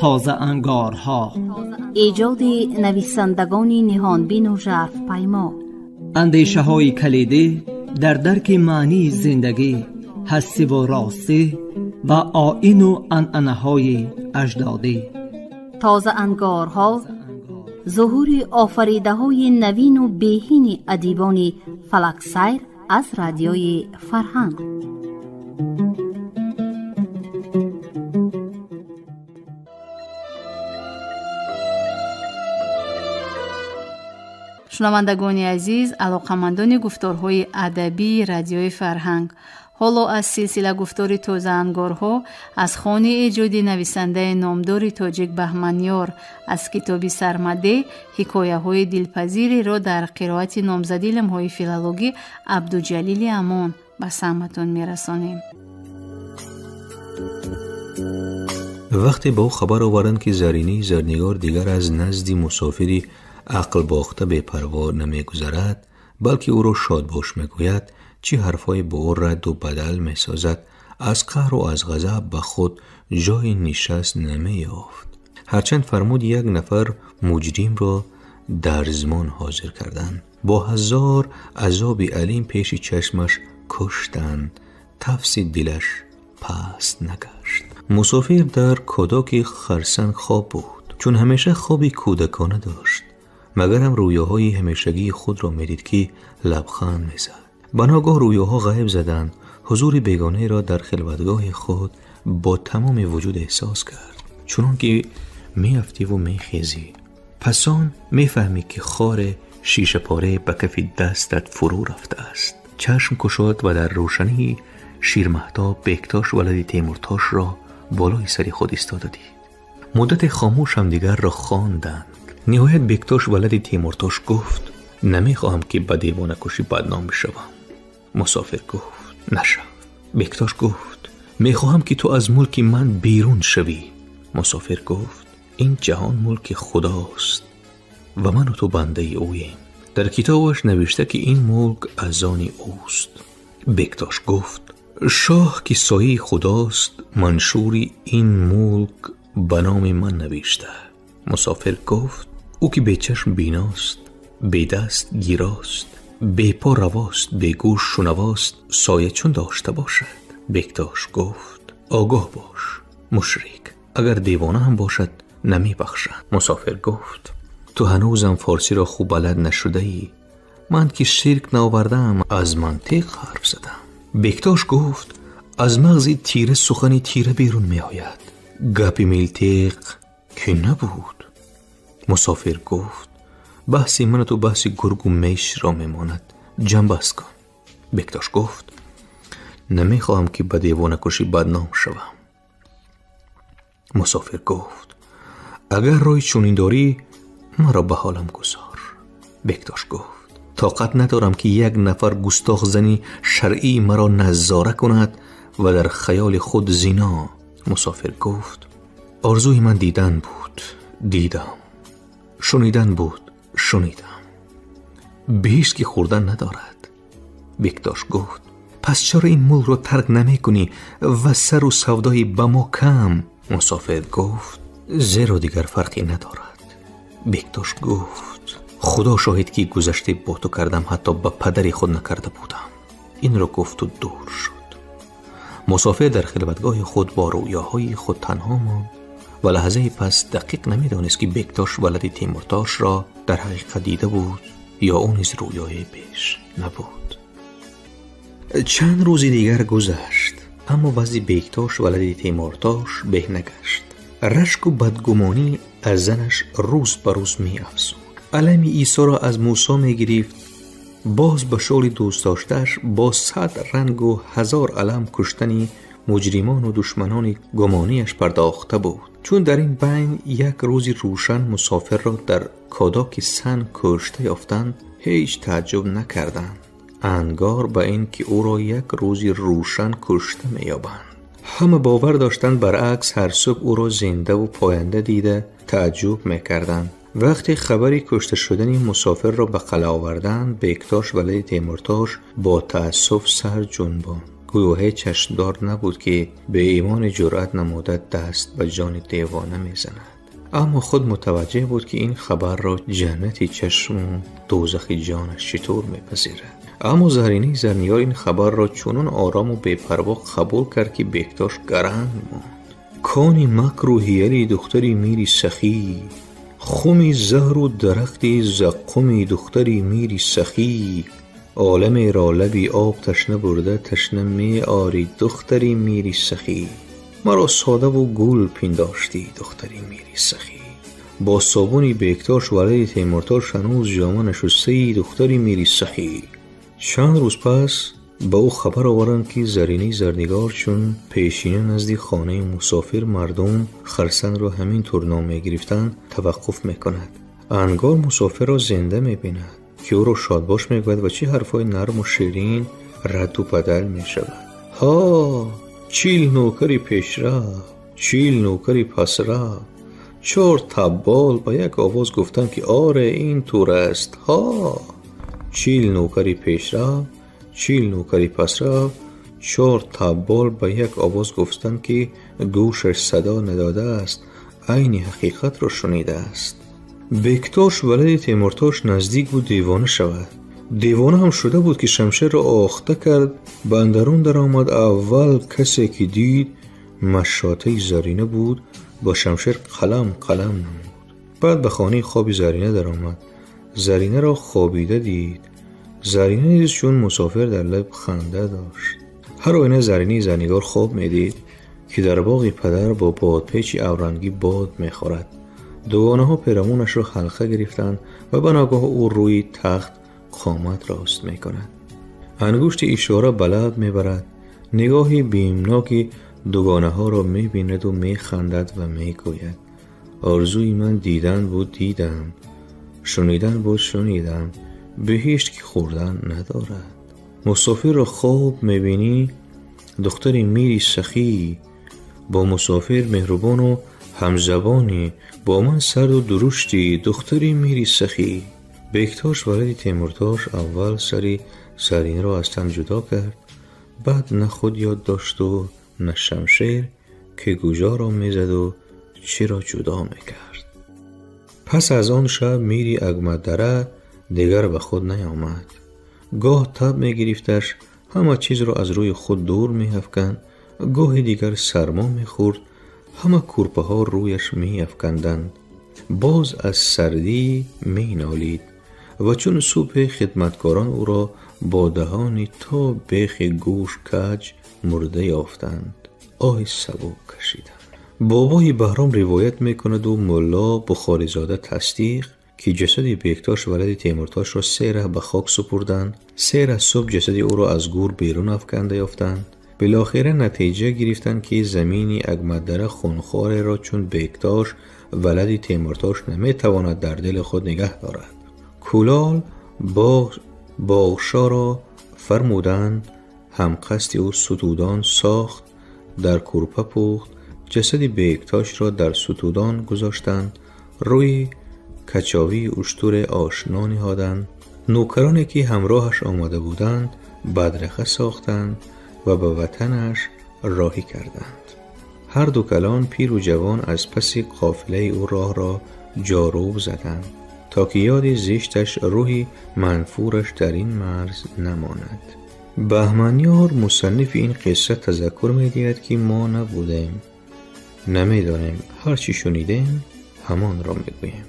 تازه انگارها، ایجاد نویسندگان نهانبین و ژرف پیما، اندیشه های کلیدی در درک معنی زندگی، هستی و راستی و آیین و عنعنه های اجدادی. تازه انگارها، ظهور آفریده های نوین و بهین ادیبان فلک سیر از رادیوی فرهنگ. شنوندگان عزیز، علاقمندان گفتارهای ادبی رادیوی فرهنگ، حالا از سلسله گفتار تازه انگارها از خوان ایجادی نویسنده نامدار تاجیک بهمنیار از کتاب سرمده حکایه های دلپذیری را در قرائت نامزد علم‌های فیلولوژی عبدالجلیل امان به سمعتان میرسانیم. وقتی با او خبر آوردند که زرینی زرنگار دیگر از نزدی مسافری عقل باخته به پروا نمیگذرد، بلکه او را شادباش میگوید، چی حرفای با او رد و بدل میسازد، از قهر و از غضب به خود جای نشست نمیافت. هرچند فرمود یک نفر مجرم را در زمان حاضر کردند، با 1000 عذاب علیم پیش چشمش کشتند، تفس دلش پست نگشت. مسافر در کودک خرسن خواب بود، چون همیشه خوابی کودکانه داشت، مگر هم رویاهای همیشگی خود را میدید که لبخند میزد. بناگاه رویاها غیب زدند، حضور بیگانه را در خلوتگاه خود با تمام وجود احساس کرد، چون که میافتی و میخیزی. پسان میفهمی که خار شیشه پاره به کف دستت فرو رفته است. چشم کشاد و در روشنی شیرمهتاب بکتاش ولد تیمورتاش را بالای سری خود ایستاده دید. مدت خاموش هم دیگر را خواندند. نهایت بکتاش ولد تیمورتاش گفت: نمیخواهم که به دیوانه کشی بدنام بشوم. مسافر گفت: نشو. بکتاش گفت: میخواهم که تو از ملک من بیرون شوی. مسافر گفت: این جهان ملک خداست و من و تو بنده اوییم. در کتابش نوشته که این ملک از آن اوست. بکتاش گفت: شاه که سایه خداست، منشوری این ملک به نام من نوشته. مسافر گفت: او که به چشم بیناست، به دست گیراست، به پا رواست، به گوش شنواست، سایه چون داشته باشد. بکتاش گفت: آگاه باش مشرک، اگر دیوانه هم باشد نمی بخشد. مسافر گفت: تو هنوزم فارسی را خوب بلد نشده ای، من که شرک نآوردم از منطق حرف زدم. بکتاش گفت: از مغز تیره سخنی تیره بیرون می آید، گپ میلتق که نبود. مسافر گفت: بحثی من تو بحثی گرگ و میش را میماند، جنبست کن. بکتاش گفت: نمیخواهم که به دیوانه کشی بدنام شوم. مسافر گفت: اگر رای چنین داری مرا به حالم گذار. بکتاش گفت: طاقت ندارم که یک نفر گستاخ زنی شرعی مرا نظاره کند و در خیال خود زنا. مسافر گفت: آرزوی من دیدن بود، دیدم، شنیدن بود، شنیدم، بهشت که خوردن ندارد. بکتاش گفت: پس چرا این ملک را ترک نمی کنی و سر و سودای به ما کم؟ مسافر گفت: زیرا دیگر فرقی ندارد. بکتاش گفت: خدا شاهد که گذشته با تو کردم حتی به پدری خود نکرده بودم. این را گفت و دور شد. مسافر در خلوتگاه خود با رویاهای خود تنها ماند و لحظه پس دقیق نمیدانست که بکتاش ولد تیمورتاش را در حقیقت دیده بود یا اون از رویای پیش نبود. چند روز دیگر گذشت، اما وضع بکتاش ولد تیمورتاش به نگشت. رشک و بدگمانی از زنش روز به روز می افزود. علم عیسی را از موسی می گرفت، باز به شغل دوست داشتش با 100 رنگ و 1000 علم کشتنی مجرمان و دشمنان گمانیش پرداخته بود. چون در این بین یک روزی روشن مسافر را در کودک سن کشته یافتند، هیچ تعجب نکردند، انگار به این که او را یک روزی روشن کشته می‌یابند. همه باور داشتند برعکس هر صبح او را زنده و پاینده دیده تعجب می‌کردند. وقتی خبری کشته شدن مسافر را به قلعه آوردند، بکتاش ولد تیمورتاش با تأسف سر جنبان گویاه چشمدار نبود که به ایمان جرأت نموده دست به جان دیوانه میزند. اما خود متوجه بود که این خبر را جنتی چشم و دوزخی جانش چطور میپذیرد. اما زرینه زرنیار این خبر را چنان آرام و بی‌پروا قبول کرد که بکتاش گرنگ ماند. کانی مکر و حیلی دختری میری سخی، خمی زهر و درختی زقمی دختری میری سخی، عالم را لبی آب تشنه برده تشنه می آری دختری میری سخی، مرا ساده و گل پنداشتی دختری میری سخی، با صابونی بکتاش ولد تیمورتاش هنوز جامه نشسته دختری میری سخی. چند روز پس با او خبر آورند که زرینه زرنگار چون پیشینه نزدیک خانه مسافر مردم خرسند را همین طور نام می‌گرفتند توقف میکند. انگار مسافر را زنده میبیند که او را شادباش میگوید و چه حرفای نرم و شیرین رد و بدل میشود. ها چیل نوکری پیشرفت، چیل نوکری پسرفت، 4 تبال با یک آواز گفتند که آره این طور است. ها چیل نوکری پیشرفت، چیل نوکری پسرفت، 4 تبال با یک آواز گفتند که گوشش صدا نداده است، عین حقیقت را شنیده است. بکتاش ولد تیمورتاش نزدیک بود دیوانه شود. دیوانه هم شده بود که شمشیر را آخته کرد. به اندرون در آمد. اول کسی که دید مشاطه زرینه بود، با شمشیر قلم نمود. بعد به خانه خواب زرینه در آمد. زرینه را خوابیده دید. زرینه دید چون مسافر در لب خنده داشت. هر آینه زرینه زرنگار خواب میدید که در باغ پدر با بادپیچی اورنگی باد میخورد. دوگانه ها پیرامونش را حلقه گرفتند و به ناگاه او روی تخت قامت راست میکند. انگشت اشاره بلد میبرد. نگاهی بیمناکی دوگانه ها را میبیند و میخندد و میگوید آرزوی من دیدن بود دیدم، شنیدن بود شنیدم، بهشت که خوردن ندارد. مسافر را خواب میبینی دختری میری سخی، با مسافر مهربان و همزبانی، با من سرد و درشتی دختری میری سخی. بکتاش ولد تیمورتاش اول سری زرینه را از تن جدا کرد، بعد نه خود یاد داشت و نه شمشیر که گوجا را میزد و چی را جدا میکرد. پس از آن شب میری اگمدره دیگر به خود نیامد. گاه تب میگرفتش، همه چیز را از روی خود دور میافکند. گاه دیگر سرما میخورد، همه کورپه ها رویش میافکندند. باز از سردی مینالید و چون صبح خدمتکاران او را با دهانی تا بیخ گوش کج مرده یافتند. آه سبک کشیدند. بابای بهرام روایت میکند و ملا بخاری زاده تصدیق که جسد بکتاش ولد تیمورتاش را 3 ره به خاک سپردند. 3 ره صبح جسد او را از گور بیرون افکنده یافتند. بالاخره نتیجه گرفتند که زمینی اگمدره خونخوار را چون بکتاش ولد تیمورتاش نمیتواند در دل خود نگه دارد. کولال باغشا را فرمودند هم قصد او ستودان ساخت، در کورپه پخت، جسد بکتاش را در ستودان گذاشتند، روی کچاوی اشتر آشنا نهادند. نوکرانی که همراهش آمده بودند بدرقه ساختند و به وطنش راهی کردند. هر دو کلان پیر و جوان از پس قافله او راه را جاروب زدند تا که یاد زشتش روحی منفورش در این مرز نماند. بهمنیار مصنف این قصه تذکر می‌دهد که ما نبودیم، نمی‌دانیم، هر چی شنیدیم همان را میگوییم.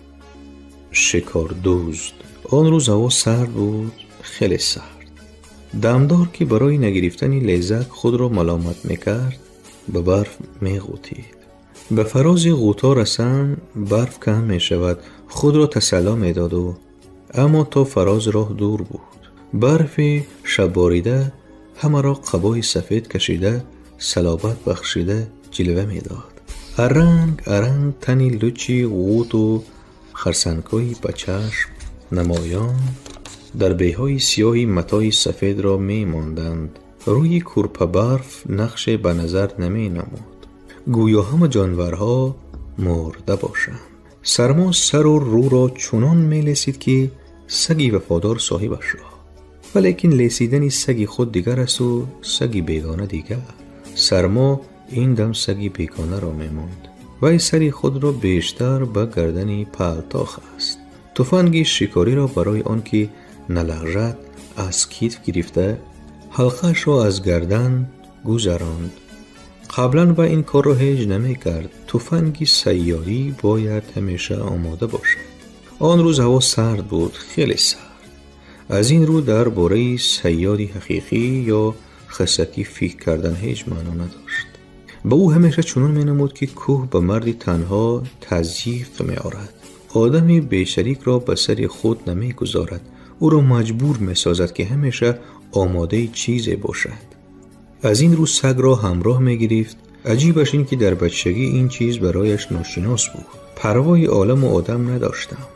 شکار دزد. آن روز هوا سرد بود، خیلی سرد. دمدار که برای نگرفتن لیزک خود را ملامت میکرد به برف میغوتید. به فراز غوطا رسند برف کم میشود، خود را تسلا میداد و اما تا فراز راه دور بود. برف شباریده همه را قبای سفید کشیده صلابت بخشیده جلوه میداد. ارنگ تنی لچی غوط و خرسنگ‌های به چشم نمایان در بیهای سیاهی متای سفید را می ماندند. روی کورپه برف نقش به نظر نمی نمود، گویا همه جانورها مرده باشند. سرما سر و رو را چنان می لسید که سگی وفادار صاحبش را ولیکن لیسیدن سگی خود دیگر است و سگی بیگانه دیگر. سرما این دم سگی بیگانه را میموند و سری خود را بیشتر به گردنی پالتاخ است. تفنگی شکاری را برای آنکه نلغزد از کیف گرفته حلقه‌اش را از گردن گذراند. قبلا با این کار را هیچ نمی کرد. تفنگی سیاری باید همیشه آماده باشد. آن روز هوا سرد بود، خیلی سرد. از این رو در باره صیادی حقیقی یا خسکی فکر کردن هیچ معنا نداشت. به او همیشه چنان می نمود که کوه به مردی تنها تضییق می آرد. آدمی بیشریک را به سر خود نمی گذارد. او را مجبور می سازد که همیشه آماده چیزی باشد. از این رو سگ را همراه می گرفت. عجیبش این که در بچگی این چیز برایش ناشناس بود. پروای عالم و آدم نداشتم.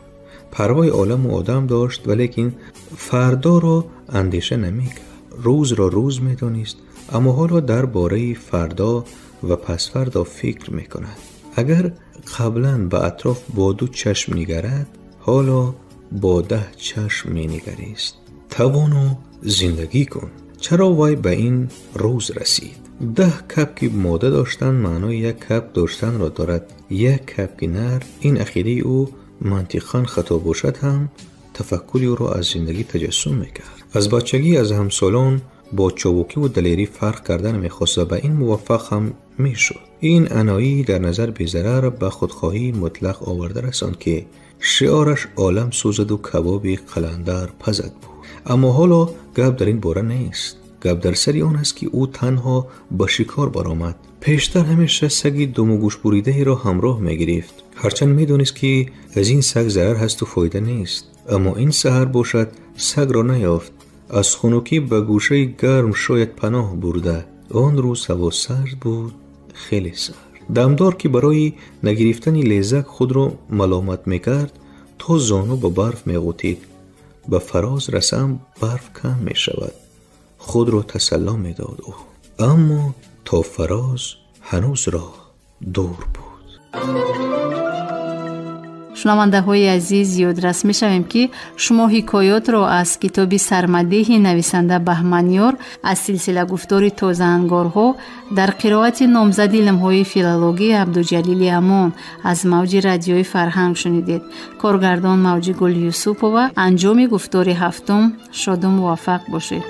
پروای عالم و آدم داشت ولیکن فردا را اندیشه نمی کرد. روز را روز می دانست، اما حالا در باره فردا و پس فردا فکر می کند. اگر قبلا به اطراف با 2 چشم نگرد، حالا با 10 چشم می نگریست. توانو زندگی کن. چرا وای به این روز رسید؟ 10 کپک ماده داشتن معنای 1 کپ داشتن را دارد. 1 کپک نر. این عقیده او منطقاً خطا باشد هم تفکری او را از زندگی تجسم میکرد. از بچگی از همسالان با چابکی و دلیری فرق کردن میخواست و به این موفق هم میشد. این عنایی در نظر بی‌ضرر به خودخواهی مطلق آورده رساند که شعارش عالم سوزد و کباب قلندر پزد بود. اما حالا گپ در این باره نیست. گپ در سری آن است که او تنها به شکار برآمد. پیشتر همیشه سگی دم و گوش بریده را همراه میگرفت. هرچند میدونست که از این سگ ضرر هست و فایده نیست، اما این سحر باشد سگ را نیافت. از خنکی به گوشه گرم شاید پناه برده. آن روز هوا سرد بود، خیلی سرد. دمدار که برای نگرفتن لیزک خود را ملامت میکرد تا زانو به برف میغوطید. به فراز رسم برف کم میشود. خود را تسلا میداد او، اما تا فراز هنوز راه دور بود. شنونده های عزیز، یادرس می شویم که شما حکایات را از کتاب سرمدیح نویسنده بهمنیار از سلسله گفتار تازه انگارها در قرائت نامزد علمهای فیلولوژی عبدالجلیل امان از موج رادیوی فرهنگ شنیدید. کارگردان موجی گل یوسفова. انجام گفتار هفتم. شاد و موفق باشید.